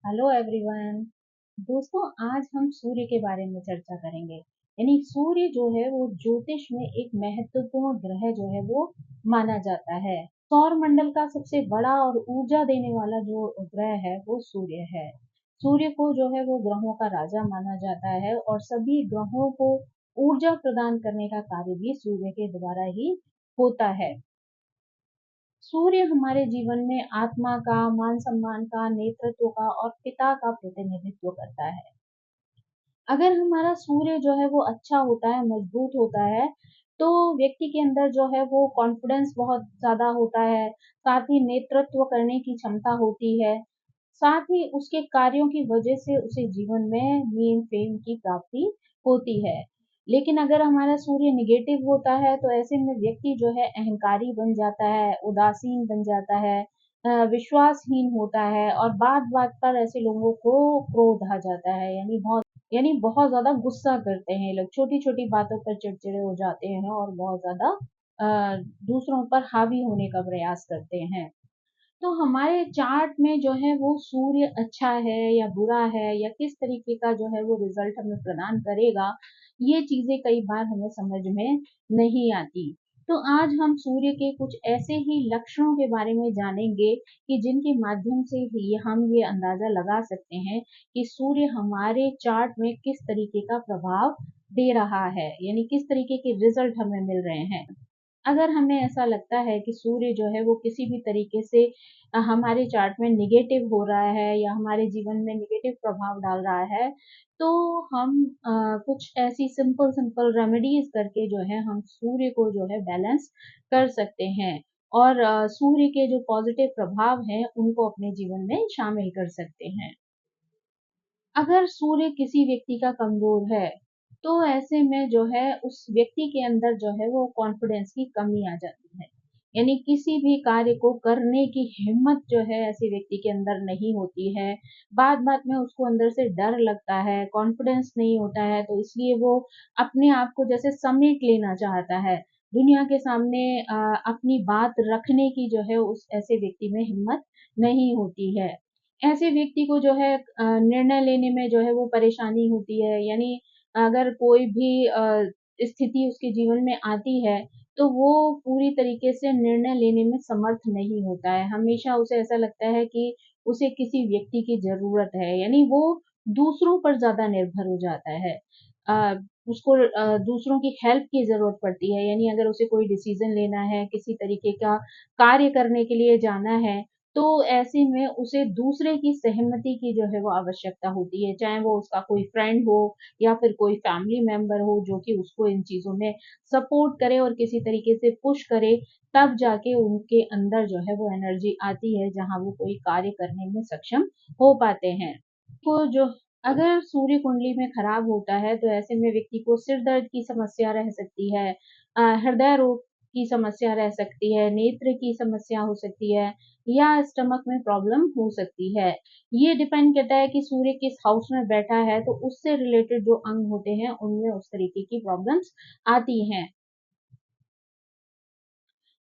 Hello everyone. दोस्तों, आज हम सूर्य के बारे में चर्चा करेंगे। यानी सूर्य जो है वो ज्योतिष में एक महत्वपूर्ण ग्रह जो है वो माना जाता है। सौर मंडल का सबसे बड़ा और ऊर्जा देने वाला जो ग्रह है वो सूर्य है। सूर्य को जो है वो ग्रहों का राजा माना जाता है और सभी ग्रहों को ऊर्जा प्रदान करने का कार्य भी सूर्य के द्वारा ही होता है। सूर्य हमारे जीवन में आत्मा का, मान सम्मान का, नेतृत्व का और पिता का प्रतिनिधित्व करता है। अगर हमारा सूर्य जो है वो अच्छा होता है, मजबूत होता है, तो व्यक्ति के अंदर जो है वो कॉन्फिडेंस बहुत ज्यादा होता है। साथ ही नेतृत्व करने की क्षमता होती है। साथ ही उसके कार्यों की वजह से उसे जीवन में नेम फेम की प्राप्ति होती है। लेकिन अगर हमारा सूर्य निगेटिव होता है तो ऐसे में व्यक्ति जो है अहंकारी बन जाता है, उदासीन बन जाता है, विश्वासहीन होता है और बात बात पर ऐसे लोगों को क्रोध आ जाता है। यानी बहुत ज़्यादा गुस्सा करते हैं ये लोग, छोटी-छोटी बातों पर चिड़चिड़े हो जाते हैं और बहुत ज़्यादा दूसरों पर हावी होने का प्रयास करते हैं। तो हमारे चार्ट में जो है वो सूर्य अच्छा है या बुरा है या किस तरीके का जो है वो रिजल्ट हमें प्रदान करेगा, ये चीजें कई बार हमें समझ में नहीं आती। तो आज हम सूर्य के कुछ ऐसे ही लक्षणों के बारे में जानेंगे कि जिनके माध्यम से ही हम ये अंदाजा लगा सकते हैं कि सूर्य हमारे चार्ट में किस तरीके का प्रभाव दे रहा है, यानी किस तरीके के रिजल्ट हमें मिल रहे हैं। अगर हमें ऐसा लगता है कि सूर्य जो है वो किसी भी तरीके से हमारे चार्ट में निगेटिव हो रहा है या हमारे जीवन में निगेटिव प्रभाव डाल रहा है, तो हम कुछ ऐसी सिंपल सिंपल रेमेडीज करके जो है हम सूर्य को जो है बैलेंस कर सकते हैं और सूर्य के जो पॉजिटिव प्रभाव हैं उनको अपने जीवन में शामिल कर सकते हैं। अगर सूर्य किसी व्यक्ति का कमजोर है, तो ऐसे में जो है उस व्यक्ति के अंदर जो है वो कॉन्फिडेंस की कमी आ जाती है। यानी किसी भी कार्य को करने की हिम्मत जो है ऐसे व्यक्ति के अंदर नहीं होती है। बात-बात में उसको अंदर से डर लगता है, कॉन्फिडेंस नहीं होता है, तो इसलिए वो अपने आप को जैसे समेट लेना चाहता है। दुनिया के सामने अपनी बात रखने की जो है उस ऐसे व्यक्ति में हिम्मत नहीं होती है। ऐसे व्यक्ति को जो है निर्णय लेने में जो है वो परेशानी होती है। यानी अगर कोई भी स्थिति उसके जीवन में आती है, तो वो पूरी तरीके से निर्णय लेने में समर्थ नहीं होता है। हमेशा उसे ऐसा लगता है कि उसे किसी व्यक्ति की ज़रूरत है, यानी वो दूसरों पर ज़्यादा निर्भर हो जाता है। अ, उसको दूसरों की हेल्प की ज़रूरत पड़ती है, यानी अगर उसे कोई डिसीज़न लेना है, किसी तरीके का कार्य करने के लिए जाना है, तो ऐसे में उसे दूसरे की सहमति की जो है वो आवश्यकता होती है, चाहे वो उसका कोई फ्रेंड हो या फिर कोई फैमिली मेंबर हो जो कि उसको इन चीज़ों में सपोर्ट करे और किसी तरीके से पुश करे, तब जाके उनके अंदर जो है वो एनर्जी आती है जहाँ वो कोई कार्य करने में सक्षम हो पाते हैं। को जो अगर सूर्य कुंडली में खराब होता है तो ऐसे में व्यक्ति को सिर दर्द की समस्या रह सकती है, हृदय रोग की समस्या रह सकती है, नेत्र की समस्या हो सकती है या स्टमक में प्रॉब्लम हो सकती है। ये डिपेंड करता है कि सूर्य किस हाउस में बैठा है, तो उससे रिलेटेड जो अंग होते हैं उनमें उस तरीके की प्रॉब्लम्स आती हैं।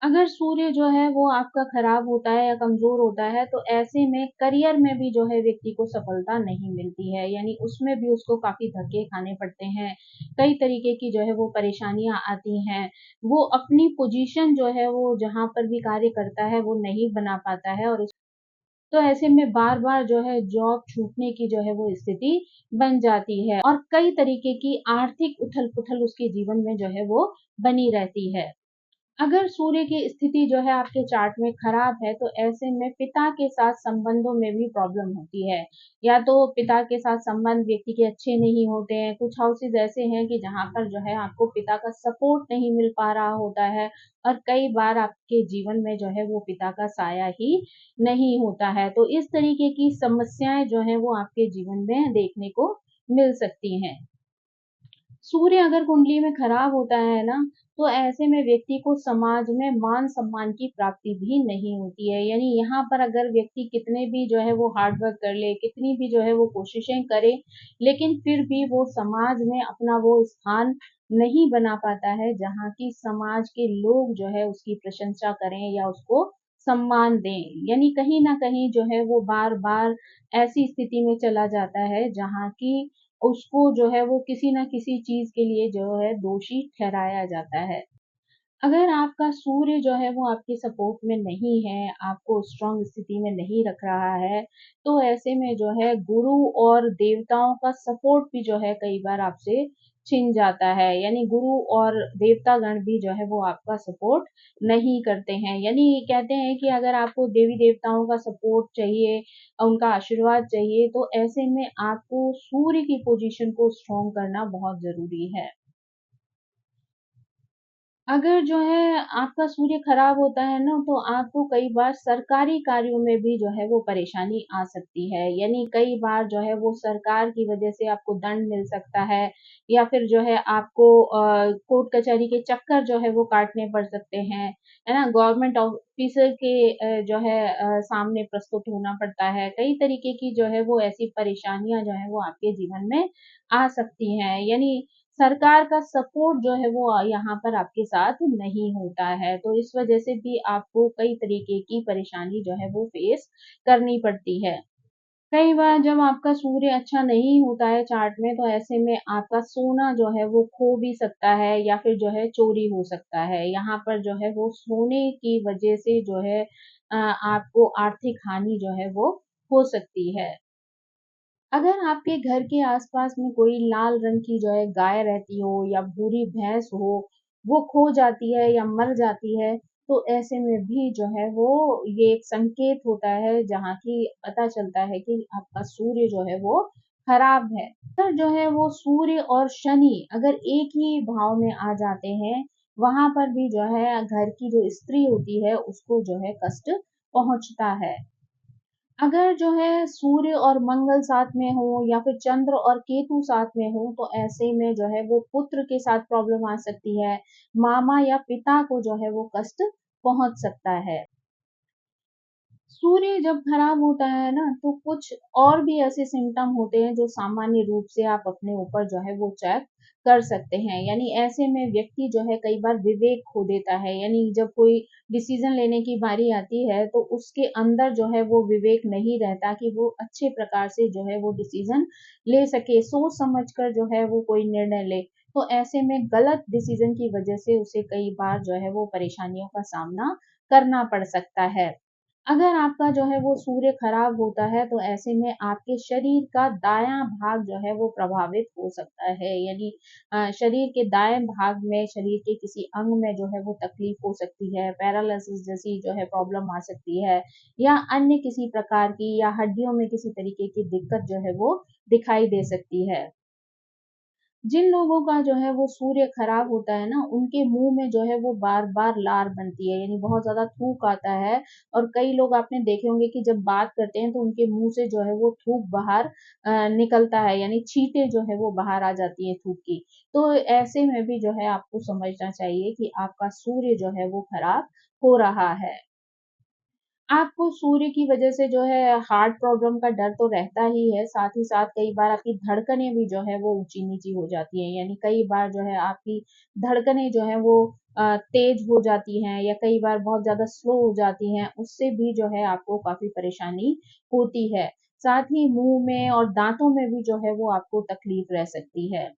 अगर सूर्य जो है वो आपका खराब होता है या कमज़ोर होता है, तो ऐसे में करियर में भी जो है व्यक्ति को सफलता नहीं मिलती है, यानी उसमें भी उसको काफ़ी धक्के खाने पड़ते हैं। कई तरीके की जो है वो परेशानियाँ आती हैं। वो अपनी पोज़ीशन जो है वो जहाँ पर भी कार्य करता है वो नहीं बना पाता है और तो ऐसे में बार-बार जो है जॉब छूटने की जो है वो स्थिति बन जाती है और कई तरीके की आर्थिक उथल-पुथल उसके जीवन में जो है वो बनी रहती है। अगर सूर्य की स्थिति जो है आपके चार्ट में खराब है, तो ऐसे में पिता के साथ संबंधों में भी प्रॉब्लम होती है। या तो पिता के साथ संबंध व्यक्ति के अच्छे नहीं होते हैं, कुछ हाउसेज़ ऐसे हैं कि जहाँ पर जो है आपको पिता का सपोर्ट नहीं मिल पा रहा होता है और कई बार आपके जीवन में जो है वो पिता का साया ही नहीं होता है। तो इस तरीके की समस्याएँ जो हैं वो आपके जीवन में देखने को मिल सकती हैं। सूर्य अगर कुंडली में खराब होता है ना, तो ऐसे में व्यक्ति को समाज में मान-सम्मान की प्राप्ति भी नहीं होती है। यानी यहाँ पर अगर व्यक्ति कितने भी जो है वो हार्ड वर्क कर ले, कितनी भी जो है वो कोशिशें करे, लेकिन फिर भी वो समाज में अपना वो स्थान नहीं बना पाता है, जहाँ की समाज के लोग जो है उसकी प्रशंसा करें या उसको सम्मान दें। यानी कहीं न कहीं जो है वो बार-बार ऐसी स्थिति में चला जाता है जहाँ की उसको जो है वो किसी न किसी चीज़ के लिए जो है दोषी ठहराया जाता है। अगर आपका सूर्य जो है वो आपके सपोर्ट में नहीं है, आपको स्ट्रॉन्ग स्थिति में नहीं रख रहा है, तो ऐसे में जो है गुरु और देवताओं का सपोर्ट भी जो है कई बार आपसे छिन जाता है। यानी गुरु और देवतागण भी जो है वो आपका सपोर्ट नहीं करते हैं। यानी कहते हैं कि अगर आपको देवी-देवताओं का सपोर्ट चाहिए, उनका आशीर्वाद चाहिए, तो ऐसे में आपको सूर्य की पोज़ीशन को स्ट्रॉन्ग करना बहुत ज़रूरी है। अगर जो है आपका सूर्य खराब होता है ना, तो आपको कई बार सरकारी कार्यों में भी जो है वो परेशानी आ सकती है। यानी कई बार जो है वो सरकार की वजह से आपको दंड मिल सकता है या फिर जो है आपको कोर्ट कचहरी के चक्कर जो है वो काटने पड़ सकते हैं, है ना? गवर्नमेंट ऑफिसर के जो है सामने प्रस्तुत होना पड़ता है। कई तरीके की जो है वो ऐसी परेशानियाँ जो हैं वो आपके जीवन में आ सकती हैं। यानी सरकार का सपोर्ट जो है वो यहाँ पर आपके साथ नहीं होता है, तो इस वजह से भी आपको कई तरीके की परेशानी जो है वो फेस करनी पड़ती है। कई बार जब आपका सूर्य अच्छा नहीं होता है चार्ट में, तो ऐसे में आपका सोना जो है वो खो भी सकता है या फिर जो है चोरी हो सकता है। यहाँ पर जो है वो सोने की वजह से जो है आपको आर्थिक हानि जो है वो हो सकती है। अगर आपके घर के आस-पास में कोई लाल रंग की जो है गाय रहती हो या भूरी भैंस हो, वो खो जाती है या मर जाती है, तो ऐसे में भी जो है वो ये एक संकेत होता है जहाँ की पता चलता है कि आपका सूर्य जो है वो खराब है। अगर जो है वो सूर्य और शनि अगर एक ही भाव में आ जाते हैं, वहाँ पर भी जो है घर की जो स्त्री होती है उसको जो है कष्ट पहुँचता है। अगर जो है सूर्य और मंगल साथ में हो या फिर चंद्र और केतु साथ में हो, तो ऐसे में जो है वो पुत्र के साथ प्रॉब्लम आ सकती है। मामा या पिता को जो है वो कष्ट पहुँच सकता है। सूर्य जब खराब होता है ना, तो कुछ और भी ऐसे सिम्पटम होते हैं जो सामान्य रूप से आप अपने ऊपर जो है वो चेक कर सकते हैं। यानी ऐसे में व्यक्ति जो है कई बार विवेक खो देता है। यानी जब कोई डिसीज़न लेने की बारी आती है, तो उसके अंदर जो है वो विवेक नहीं रहता कि वो अच्छे प्रकार से जो है वो डिसीज़न ले सके, सोच समझ कर जो है वो कोई निर्णय ले। तो ऐसे में गलत डिसीज़न की वजह से उसे कई बार जो है वो परेशानियों का सामना करना पड़ सकता है। अगर आपका जो है वो सूर्य खराब होता है, तो ऐसे में आपके शरीर का दायाँ भाग जो है वो प्रभावित हो सकता है। यानी शरीर के दाएँ भाग में शरीर के किसी अंग में जो है वो तकलीफ हो सकती है, पैरालिसिस जैसी जो है प्रॉब्लम आ सकती है या अन्य किसी प्रकार की या हड्डियों में किसी तरीके की दिक्कत जो है वो दिखाई दे सकती है। जिन लोगों का जो है वो सूर्य खराब होता है ना, उनके मुँह में जो है वो बार-बार लार बनती है, यानी बहुत ज़्यादा थूक आता है और कई लोग आपने देखे होंगे कि जब बात करते हैं तो उनके मुँह से जो है वो थूक बाहर निकलता है, यानी छींटे जो है वो बाहर आ जाती है थूक की। तो ऐसे में भी जो है आपको समझना चाहिए कि आपका सूर्य जो है वो खराब हो रहा है। आपको सूर्य की वजह से जो है हार्ट प्रॉब्लम का डर तो रहता ही है, साथ ही साथ कई बार आपकी धड़कनें भी जो है वो ऊँची-नीची हो जाती हैं। यानी कई बार जो है आपकी धड़कनें जो हैं वो तेज़ हो जाती हैं या कई बार बहुत ज़्यादा स्लो हो जाती हैं, उससे भी जो है आपको काफ़ी परेशानी होती है। साथ ही मुँह में और दाँतों में भी जो है वो आपको तकलीफ़ रह सकती है।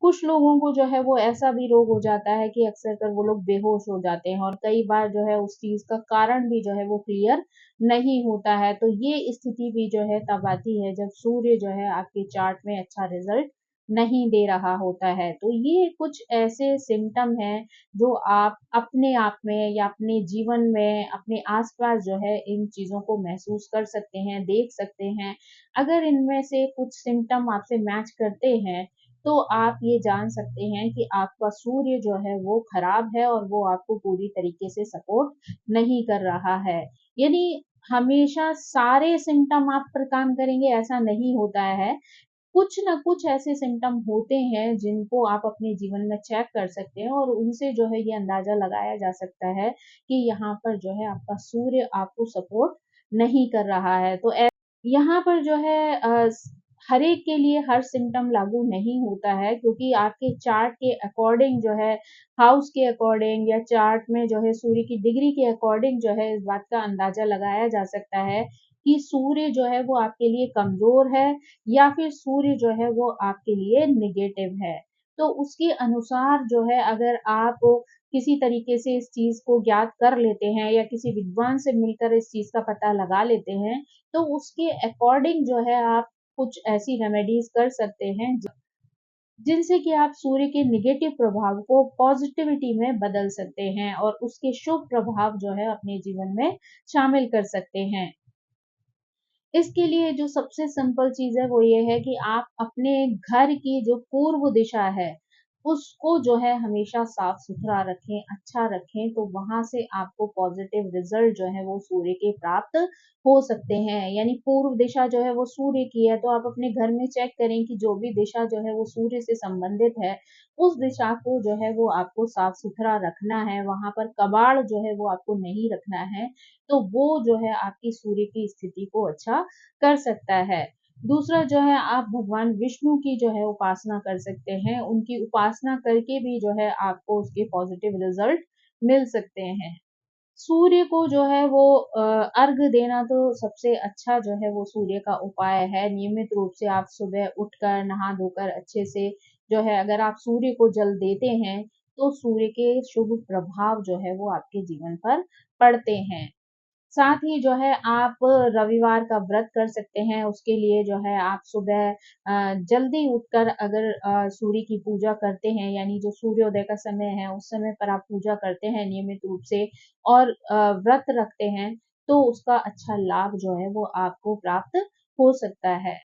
कुछ लोगों को जो है वो ऐसा भी रोग हो जाता है कि अक्सर कर वो लोग बेहोश हो जाते हैं और कई बार जो है उस चीज़ का कारण भी जो है वो क्लियर नहीं होता है। तो ये स्थिति भी जो है तब आती है जब सूर्य जो है आपके चार्ट में अच्छा रिज़ल्ट नहीं दे रहा होता है। तो ये कुछ ऐसे सिम्पटम हैं जो आप अपने आप में या अपने जीवन में, अपने आस-पास जो है इन चीज़ों को महसूस कर सकते हैं, देख सकते हैं। अगर इनमें से कुछ सिम्पटम आपसे मैच करते हैं, तो आप ये जान सकते हैं कि आपका सूर्य जो है वो खराब है और वो आपको पूरी तरीके से सपोर्ट नहीं कर रहा है। यानी हमेशा सारे सिम्पटम आप पर काम करेंगे ऐसा नहीं होता है। कुछ न कुछ ऐसे सिम्पटम होते हैं जिनको आप अपने जीवन में चेक कर सकते हैं और उनसे जो है ये अंदाज़ा लगाया जा सकता है कि यहाँ पर जो है आपका सूर्य आपको सपोर्ट नहीं कर रहा है। तो यहाँ पर जो है हर एक के लिए हर सिम्पटम लागू नहीं होता है, क्योंकि आपके चार्ट के अकॉर्डिंग जो है, हाउस के अकॉर्डिंग या चार्ट में जो है सूर्य की डिग्री के अकॉर्डिंग जो है इस बात का अंदाजा लगाया जा सकता है कि सूर्य जो है वो आपके लिए कमजोर है या फिर सूर्य जो है वो आपके लिए नेगेटिव है। तो उसके अनुसार जो है, अगर आप किसी तरीके से इस चीज को ज्ञात कर लेते हैं या किसी विद्वान से मिलकर इस चीज का पता लगा लेते हैं, तो उसके अकॉर्डिंग जो है आप कुछ ऐसी रेमेडीज कर सकते हैं जिनसे कि आप सूर्य के नेगेटिव प्रभाव को पॉजिटिविटी में बदल सकते हैं और उसके शुभ प्रभाव जो है अपने जीवन में शामिल कर सकते हैं। इसके लिए जो सबसे सिंपल चीज़ है वो ये है कि आप अपने घर की जो पूर्व दिशा है, उसको जो है हमेशा साफ-सुथरा रखें, अच्छा रखें, तो वहाँ से आपको पॉज़िटिव रिज़ल्ट जो है वो सूर्य के प्राप्त हो सकते हैं। यानी पूर्व दिशा जो है वो सूर्य की है, तो आप अपने घर में चेक करें कि जो भी दिशा जो है वो सूर्य से संबंधित है, उस दिशा को जो है वो आपको साफ-सुथरा रखना है, वहाँ पर कबाड़ जो है वो आपको नहीं रखना है। तो वो जो है आपकी सूर्य की स्थिति को अच्छा कर सकता है। दूसरा जो है, आप भगवान विष्णु की जो है उपासना कर सकते हैं। उनकी उपासना करके भी जो है आपको उसके पॉज़िटिव रिज़ल्ट मिल सकते हैं। सूर्य को जो है वो अर्घ देना तो सबसे अच्छा जो है वो सूर्य का उपाय है। नियमित रूप से आप सुबह उठकर नहा-धोकर अच्छे से जो है, अगर आप सूर्य को जल देते हैं, तो सूर्य के शुभ प्रभाव जो है वो आपके जीवन पर पड़ते हैं। साथ ही जो है आप रविवार का व्रत कर सकते हैं, उसके लिए जो है आप सुबह जल्दी उठकर अगर सूर्य की पूजा करते हैं, यानी जो सूर्योदय का समय है, उस समय पर आप पूजा करते हैं नियमित रूप से और व्रत रखते हैं, तो उसका अच्छा लाभ जो है वो आपको प्राप्त हो सकता है।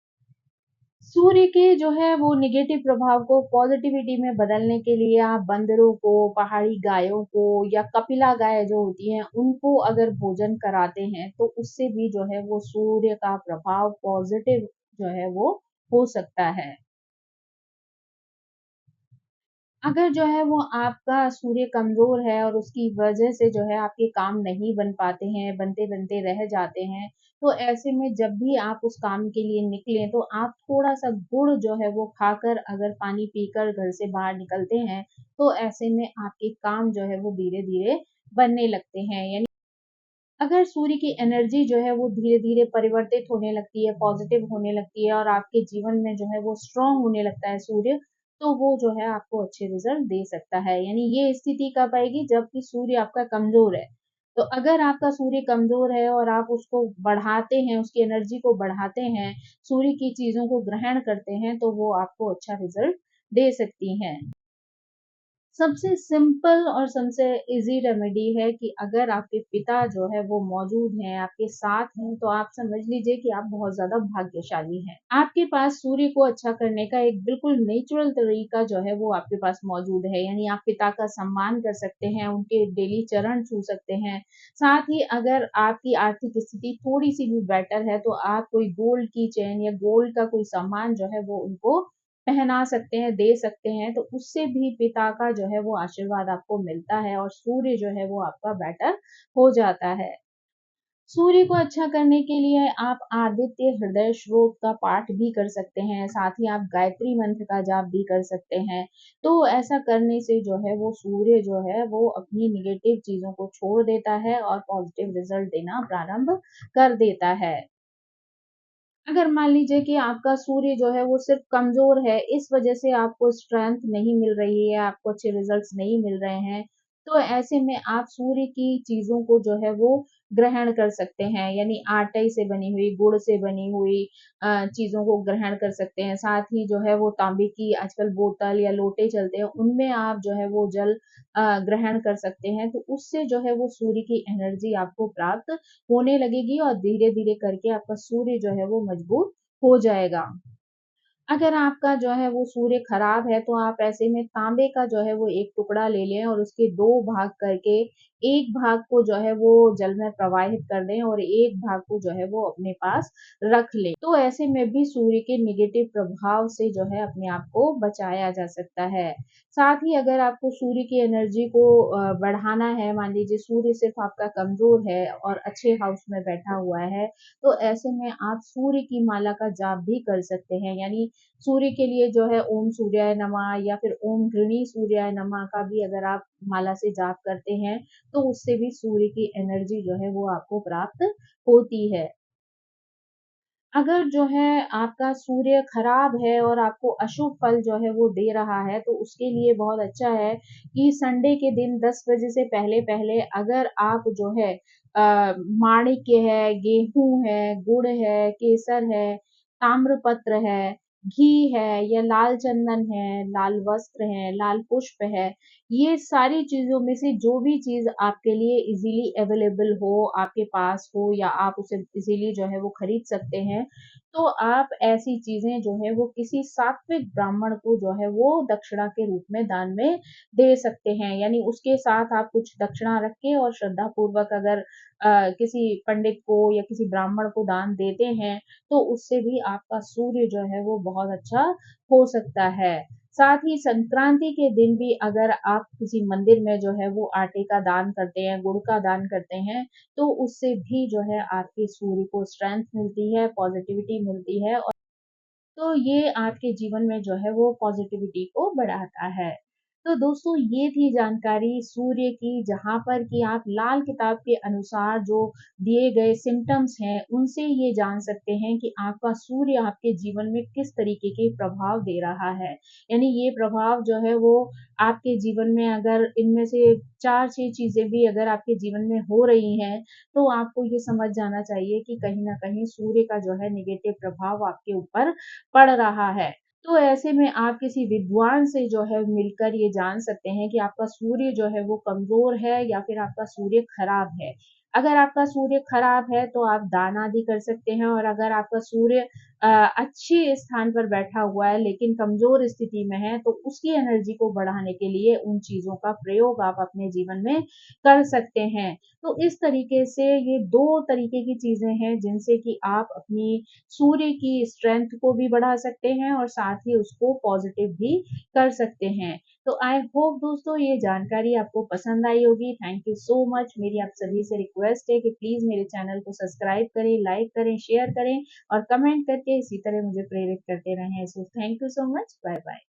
सूर्य के जो है वो नेगेटिव प्रभाव को पॉजिटिविटी में बदलने के लिए आप बंदरों को, पहाड़ी गायों को या कपिला गाय जो होती हैं, उनको अगर भोजन कराते हैं, तो उससे भी जो है वो सूर्य का प्रभाव पॉजिटिव जो है वो हो सकता है। अगर जो है वो आपका सूर्य कमज़ोर है और उसकी वजह से जो है आपके काम नहीं बन पाते हैं, बनते-बनते रह जाते हैं, तो ऐसे में जब भी आप उस काम के लिए निकलें, तो आप थोड़ा-सा गुड़ जो है वो खाकर अगर पानी पीकर घर से बाहर निकलते हैं, तो ऐसे में आपके काम जो है वो धीरे-धीरे बनने लगते हैं। यानी अगर सूर्य की एनर्जी जो है वो धीरे-धीरे परिवर्तित होने लगती है, पॉज़िटिव होने लगती है और आपके जीवन में जो है वो स्ट्रॉन्ग होने लगता है सूर्य, तो वो जो है आपको अच्छे रिज़ल्ट दे सकता है। यानी ये स्थिति कब आएगी, जबकि सूर्य आपका कमज़ोर है। तो अगर आपका सूर्य कमज़ोर है और आप उसको बढ़ाते हैं, उसकी एनर्जी को बढ़ाते हैं, सूर्य की चीज़ों को ग्रहण करते हैं, तो वो आपको अच्छा रिज़ल्ट दे सकती हैं। सबसे सिंपल और सबसे ईज़ी रेमेडी है कि अगर आपके पिता जो है वो मौजूद हैं, आपके साथ हैं, तो आप समझ लीजिए कि आप बहुत ज़्यादा भाग्यशाली हैं। आपके पास सूर्य को अच्छा करने का एक बिल्कुल नेचुरल तरीका जो है वो आपके पास मौजूद है। यानी आप पिता का सम्मान कर सकते हैं, उनके डेली चरण छू सकते हैं। साथ ही अगर आपकी आर्थिक स्थिति थोड़ी-सी भी बेटर है, तो आप कोई गोल्ड की चेन या गोल्ड का कोई सामान जो है वो उनको पहना सकते हैं, दे सकते हैं, तो उससे भी पिता का जो है वो आशीर्वाद आपको मिलता है और सूर्य जो है वो आपका बेटर हो जाता है। सूर्य को अच्छा करने के लिए आप आदित्य हृदय श्लोक का पाठ भी कर सकते हैं, साथ ही आप गायत्री मंत्र का जाप भी कर सकते हैं। तो ऐसा करने से जो है वो सूर्य जो है वो अपनी नेगेटिव चीज़ों को छोड़ देता है और पॉजिटिव रिज़ल्ट देना प्रारंभ कर देता है। अगर मान लीजिए कि आपका सूर्य जो है वो सिर्फ़ कमज़ोर है, इस वज़ह से आपको स्ट्रेंथ नहीं मिल रही है, आपको अच्छे रिज़ल्ट्स नहीं मिल रहे हैं, तो ऐसे में आप सूर्य की चीज़ों को जो है वो ग्रहण कर सकते हैं। यानी आटे से बनी हुई, गुड़ से बनी हुई चीज़ों को ग्रहण कर सकते हैं। साथ ही जो है वो तांबे की आजकल बोतल या लोटे चलते हैं, उनमें आप जो है वो जल ग्रहण कर सकते हैं। तो उससे जो है वो सूर्य की एनर्जी आपको प्राप्त होने लगेगी और धीरे-धीरे करके आपका सूर्य जो है वो मजबूत हो जाएगा। अगर आपका जो है वो सूर्य खराब है, तो आप ऐसे में तांबे का जो है वो एक टुकड़ा ले लें और उसके 2 भाग करके एक भाग को जो है वो जल में प्रवाहित कर दें और एक भाग को जो है वो अपने पास रख लें। तो ऐसे में भी सूर्य के नेगेटिव प्रभाव से जो है अपने आप को बचाया जा सकता है। साथ ही अगर आपको सूर्य की एनर्जी को बढ़ाना है, मान लीजिए सूर्य सिर्फ आपका कमजोर है और अच्छे हाउस में बैठा हुआ है, तो ऐसे में आप सूर्य की माला का जाप भी कर सकते हैं। यानी सूर्य के लिए जो है ओम सूर्याय नमः या फिर ओम गृणी सूर्याय नमः का भी अगर आप माला से जाप करते हैं, तो उससे भी सूर्य की एनर्जी जो है वो आपको प्राप्त होती है। अगर जो है आपका सूर्य खराब है और आपको अशुभ फल जो है वो दे रहा है, तो उसके लिए बहुत अच्छा है कि संडे के दिन 10 बजे से पहले-पहले अगर आप जो है माणिक्य है, गेहूँ है, गुड़ है, केसर है, ताम्रपत्र है, घी है या लाल चंदन है, लाल वस्त्र है, लाल पुष्प है, ये सारी चीज़ों में से जो भी चीज़ आपके लिए ईज़िली अवेलेबल हो, आपके पास हो या आप उसे ईज़िली जो है वो खरीद सकते हैं, तो आप ऐसी चीज़ें जो है वो किसी सात्विक ब्राह्मण को जो है वो दक्षिणा के रूप में दान में दे सकते हैं। यानी उसके साथ आप कुछ दक्षिणा रख के और श्रद्धापूर्वक अगर किसी पंडित को या किसी ब्राह्मण को दान देते हैं, तो उससे भी आपका सूर्य जो है वो बहुत अच्छा हो सकता है। साथ ही संक्रांति के दिन भी अगर आप किसी मंदिर में जो है वो आटे का दान करते हैं, गुड़ का दान करते हैं, तो उससे भी जो है आपके सूर्य को स्ट्रेंथ मिलती है, पॉजिटिविटी मिलती है और तो ये आपके जीवन में जो है वो पॉजिटिविटी को बढ़ाता है। तो दोस्तों ये थी जानकारी सूर्य की, जहाँ पर कि आप लाल किताब के अनुसार जो दिए गए सिम्पटम्स हैं, उनसे ये जान सकते हैं कि आपका सूर्य आपके जीवन में किस तरीके के प्रभाव दे रहा है। यानी ये प्रभाव जो है वो आपके जीवन में अगर इनमें से 4-6 चीज़ें भी अगर आपके जीवन में हो रही हैं, तो आपको ये समझ जाना चाहिए कि कहीं न कहीं सूर्य का जो है नेगेटिव प्रभाव आपके ऊपर पड़ रहा है। तो ऐसे में आप किसी विद्वान से जो है मिलकर ये जान सकते हैं कि आपका सूर्य जो है वो कमज़ोर है या फिर आपका सूर्य खराब है। अगर आपका सूर्य खराब है तो आप दान आदि कर सकते हैं और अगर आपका सूर्य अ, अच्छे स्थान पर बैठा हुआ है लेकिन कमज़ोर स्थिति में है, तो उसकी एनर्जी को बढ़ाने के लिए उन चीज़ों का प्रयोग आप अपने जीवन में कर सकते हैं। तो इस तरीके से ये 2 तरीके की चीज़ें हैं जिनसे कि आप अपनी सूर्य की स्ट्रेंथ को भी बढ़ा सकते हैं और साथ ही उसको पॉजिटिव भी कर सकते हैं। तो आई होप दोस्तों ये जानकारी आपको पसंद आई होगी। Thank you so much. मेरी आप सभी से रिक्वेस्ट है कि प्लीज़ मेरे चैनल को सब्सक्राइब करें, लाइक करें, शेयर करें और कमेंट करके इसी तरह मुझे प्रेरित करते रहें। So thank you so much. Bye bye.